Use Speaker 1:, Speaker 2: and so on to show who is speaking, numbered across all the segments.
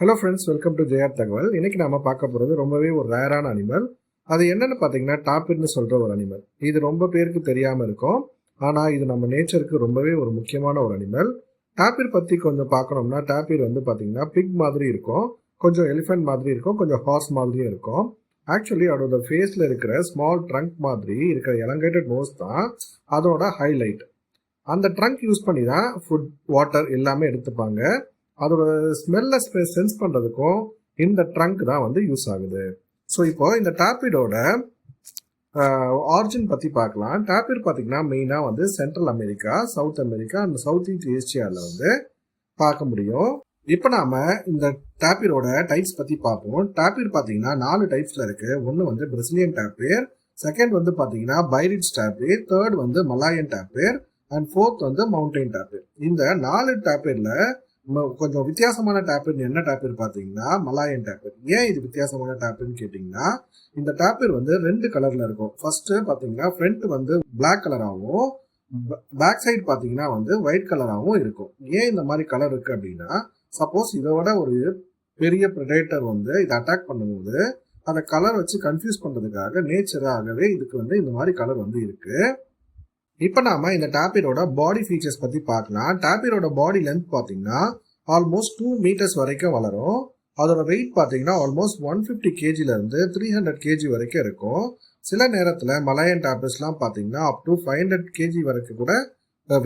Speaker 1: Hello friends, welcome to JR தகவல். இன்னைக்கு நாம பார்க்க போகிறது ரொம்பவே ஒரு ரேரான அனிமல். அது என்னன்னு பார்த்தீங்கன்னா டாபிர்னு சொல்கிற ஒரு அனிமல். இது ரொம்ப பேருக்கு தெரியாமல் இருக்கும். ஆனால் இது நம்ம நேச்சருக்கு ரொம்பவே ஒரு முக்கியமான ஒரு அனிமல். டாபிர் பற்றி கொஞ்சம் பார்க்கணும்னா டாபிர் வந்து பார்த்தீங்கன்னா பிக் மாதிரி இருக்கும், கொஞ்சம் எலிஃபென்ட் மாதிரி இருக்கும், கொஞ்சம் ஹார்ஸ் மாதிரியும் இருக்கும். ஆக்சுவலி அதோட ஃபேஸில் இருக்கிற ஸ்மால் ட்ரங்க் மாதிரி இருக்கிற எலங்கேட்டட் நோஸ் தான் அதோட ஹைலைட். அந்த ட்ரங்க் யூஸ் பண்ணி தான் ஃபுட், வாட்டர் எல்லாமே எடுத்துப்பாங்க. அதோட ஸ்மெல்லை சென்ஸ் பண்ணுறதுக்கும் இந்த ட்ரங்க் தான் வந்து யூஸ் ஆகுது. ஸோ இப்போ இந்த டாபிடோட ஆரிஜின் பற்றி பார்க்கலாம். டாபிர் பார்த்தீங்கன்னா மெயினாக வந்து Central America, South America and South East ஏஷியாவில் வந்து பார்க்க முடியும். இப்போ நாம் இந்த டாபிரோட டைப்ஸ் பற்றி பார்ப்போம். டாபிர் பார்த்தீங்கன்னா 4 டைப்ஸில் இருக்குது. ஒன்று வந்து பிரசிலியன் டாபிர், செகண்ட் வந்து பார்த்தீங்கன்னா பைரிட்ஸ் டாபிர், தேர்ட் வந்து மலாயன் டாபிர் அண்ட் ஃபோர்த் வந்து மவுண்டைன் டாபிர். இந்த 4 டாபிரில் கொஞ்சம் வித்தியாசமான டாபிர் என்ன டாபிர் பார்த்தீங்கன்னா மலாயன் டாபிர். ஏன் இது வித்தியாசமான டாபிர்னு கேட்டிங்கன்னா, இந்த டாபிர் வந்து 2 கலரில் இருக்கும். ஃபர்ஸ்ட்டு பார்த்தீங்கன்னா ஃப்ரண்ட் வந்து பிளாக் கலராகவும் பேக் சைடு பார்த்தீங்கன்னா வந்து ஒயிட் கலராகவும் இருக்கும். ஏன் இந்த மாதிரி கலர் இருக்குது அப்படின்னா, சப்போஸ் இதோட ஒரு பெரிய ப்ரெடேட்டர் வந்து இதை அட்டாக் பண்ணும்போது அந்த கலர் வச்சு கன்ஃபியூஸ் பண்ணுறதுக்காக நேச்சராகவே இதுக்கு வந்து இந்த மாதிரி கலர் வந்து இருக்குது. இப்போ நாம இந்த டாபிரோட பாடி ஃபீச்சர்ஸ் பற்றி பார்க்கலாம். டாபிரோட பாடி லென்த் பார்த்தீங்கன்னா ஆல்மோஸ்ட் 2 மீட்டர்ஸ் வரைக்கும் வளரும். அதோட வெயிட் பார்த்தீங்கன்னா ஆல்மோஸ்ட் 150 கேஜிலேருந்து 300 கேஜி வரைக்கும் இருக்கும். சில நேரத்தில் மலாயன் டாபிர்ஸ்லாம் பார்த்தீங்கன்னா அப் டு 500 கேஜி வரைக்கும் கூட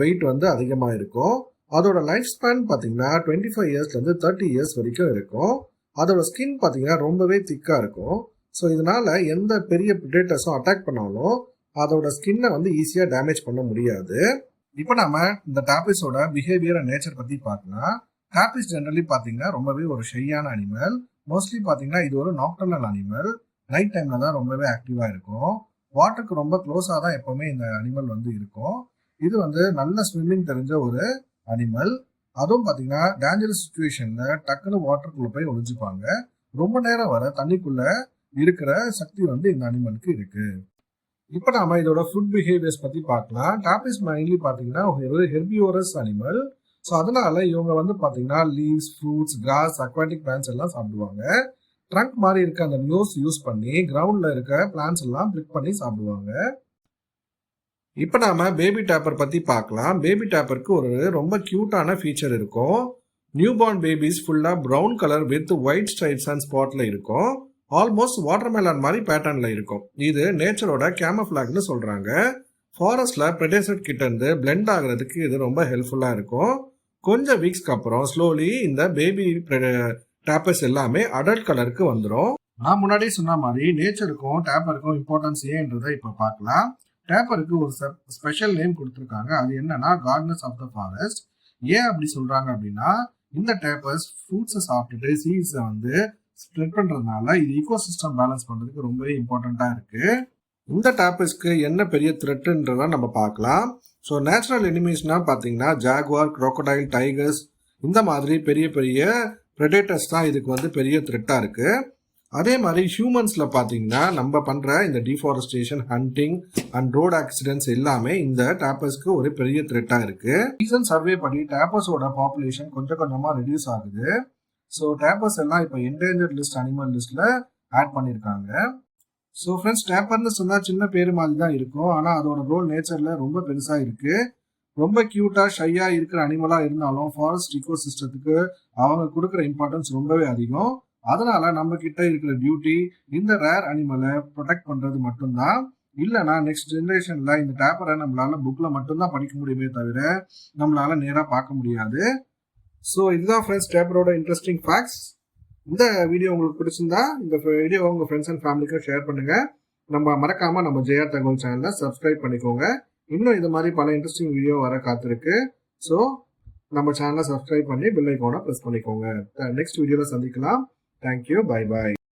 Speaker 1: வெயிட் வந்து அதிகமாக இருக்கும். அதோட லைஃப் ஸ்பேன் பார்த்தீங்கன்னா 25 இயர்ஸ்லேருந்து 30 இயர்ஸ் வரைக்கும் இருக்கும். அதோட ஸ்கின் பார்த்தீங்கன்னா ரொம்பவே திக்காக இருக்கும். ஸோ இதனால எந்த பெரிய ப்ரிடேட்டர்ஸும் அட்டாக் பண்ணாலும் அதோட ஸ்கின்னை வந்து ஈஸியாக டேமேஜ் பண்ண முடியாது. இப்போ நம்ம இந்த டாபிஸோட பிஹேவியர் அண்ட் நேச்சர் பற்றி பார்க்கலாம். டாபிஸ் ஜென்ரலி பார்த்தீங்கன்னா ரொம்பவே ஒரு ஷையான அனிமல். மோஸ்ட்லி பார்த்தீங்கன்னா இது ஒரு நாக்டர்னல் அனிமல். நைட் டைமில் தான் ரொம்பவே ஆக்டிவாக இருக்கும். வாட்டருக்கு ரொம்ப க்ளோஸாக தான் எப்போவுமே இந்த அனிமல் வந்து இருக்கும். இது வந்து நல்ல ஸ்விம்மிங் தெரிஞ்ச ஒரு அனிமல். அதுவும் பார்த்தீங்கன்னா டேஞ்சரஸ் சுச்சுவேஷனில் டக்குன்னு வாட்டருக்குள்ளே போய் ஒழிஞ்சுப்பாங்க. ரொம்ப நேரம் வர தண்ணிக்குள்ளே இருக்கிற சக்தி வந்து இந்த அனிமலுக்கு இருக்குது. இப்போ நாம இதோட ஃபுட் பிஹேவியர்ஸ் பற்றி பார்க்கலாம். டாபிஸ் மெயின்லி பார்த்தீங்கன்னா ஒரு ஹெர்பிவோரஸ் அனிமல். ஸோ அதனால இவங்க வந்து பார்த்தீங்கன்னா leaves, fruits, grass, aquatic plants எல்லாம் சாப்பிடுவாங்க. ட்ரங்க் மாதிரி இருக்க அந்த நியூஸ் யூஸ் பண்ணி கிரவுண்டில் இருக்க பிளான்ஸ் எல்லாம் பிளிக் பண்ணி சாப்பிடுவாங்க. இப்போ நாம பேபி டாப்பர் பற்றி பார்க்கலாம். பேபி டாப்பருக்கு ஒரு ரொம்ப க்யூட்டான ஃபீச்சர் இருக்கும். நியூ பார்ன் பேபிஸ் ஃபுல்லாக brown colour with white stripes and ஸ்பாட்ல இருக்கும். ஆல்மோஸ்ட் வாட்டர்மெலன் மாதிரி பேட்டர்ன்ல இருக்கும். இது நேச்சரோட கேமஃபிளாக்னு சொல்றாங்க. ஃபாரஸ்ட்ல ப்ரெடேட்டர் கிட்ட இருந்து பிளெண்ட் ஆகுறதுக்கு இது ரொம்ப ஹெல்ப்ஃபுல்லா இருக்கும். கொஞ்சம் வீக்ஸ்க்கு அப்புறம் ஸ்லோலி இந்த பேபி டாப்பர்ஸ் எல்லாமே அடல்ட் கலருக்கு வந்துடும். நான் முன்னாடி சொன்ன மாதிரி நேச்சருக்கும் டேப்பருக்கும் இம்பார்ட்டன்ஸ் ஏன்றதை இப்போ பார்க்கலாம். டேப்பருக்கு ஒரு ஸ்பெஷல் நேம் கொடுத்துருக்காங்க. அது என்னன்னா கார்டனர்ஸ் ஆஃப் த ஃபாரஸ்ட். ஏன் அப்படி சொல்றாங்க அப்படின்னா, இந்த டேப்பர்ஸ் ஃப்ரூட்ஸை சாப்பிட்டுட்டு சீட்ஸை வந்து ஸ்ப்ரெட் பண்றதுனால இது ஈகோசிஸ்டம் பேலன்ஸ் பண்றதுக்கு ரொம்பவே இம்பார்ட்டண்டா இருக்கு. இந்த டாபிஸ்க்கு என்ன பெரிய த்ரெட்ன்றத நம்ம பார்க்கலாம். ஸோ நேச்சுரல் எனிமீஸ்னா பார்த்தீங்கன்னா ஜாகுவார், crocodile, டைகர்ஸ் இந்த மாதிரி பெரிய பெரிய ப்ரெடேட்டர்ஸ் தான் இதுக்கு வந்து பெரிய த்ரெட்டா இருக்கு. அதே மாதிரி ஹியூமன்ஸ்ல பார்த்தீங்கன்னா நம்ம பண்ற இந்த deforestation, hunting and road accidents எல்லாமே இந்த டாப்பர்ஸ்க்கு ஒரு பெரிய த்ரெட்டா இருக்கு. ரீசன்ட் சர்வே படி டாப்பர்ஸோட பாப்புலேஷன் கொஞ்சம் கொஞ்சமா ரெடியூஸ் ஆகுது. ஸோ டேப்பர்ஸ் எல்லாம் இப்போ என்டேஞ்சர்ட் லிஸ்ட், அனிமல் லிஸ்ட்ல ஆட் பண்ணியிருக்காங்க. ஸோ ஃப்ரெண்ட்ஸ், டேப்பர்னு சொன்னால் சின்ன பேர் மாதிரி தான் இருக்கும். ஆனால் அதோட ரோல் நேச்சரில் ரொம்ப பெருசாக இருக்கு. ரொம்ப க்யூட்டாக ஷையாக இருக்கிற அனிமலாக இருந்தாலும் ஃபாரஸ்ட் இக்கோ சிஸ்டத்துக்கு அவங்க கொடுக்குற இம்பார்ட்டன்ஸ் ரொம்பவே அதிகம். அதனால நம்ம கிட்ட இருக்கிற டியூட்டி இந்த ரேர் அனிமலை ப்ரொடெக்ட் பண்ணுறது மட்டும்தான். இல்லைனா நெக்ஸ்ட் ஜென்ரேஷனில் இந்த டேப்பரை நம்மளால புக்கில் மட்டும்தான் படிக்க முடியுமே தவிர நம்மளால நேராக பார்க்க முடியாது. ஸோ இதுதான் ஃப்ரெண்ட்ஸ் டேப்பரோட இன்ட்ரெஸ்டிங் ஃபேக்ட்ஸ். இந்த வீடியோ உங்களுக்கு பிடிச்சிருந்தா இந்த வீடியோ உங்கள் ஃப்ரெண்ட்ஸ் அண்ட் ஃபேமிலிக்கும் ஷேர் பண்ணுங்கள். நம்ம மறக்காமல் நம்ம ஜேஆர் தகவல் சேனலை சப்ஸ்கிரைப் பண்ணிக்கோங்க. இன்னும் இது மாதிரி பல இன்ட்ரெஸ்டிங் வீடியோ வர காத்திருக்கு. ஸோ நம்ம சேனலை சப்ஸ்கிரைப் பண்ணி பெல் ஐகானை ப்ரெஸ் பண்ணிக்கோங்க. நெக்ஸ்ட் வீடியோவில் சந்திக்கலாம். தேங்க்யூ. Bye bye.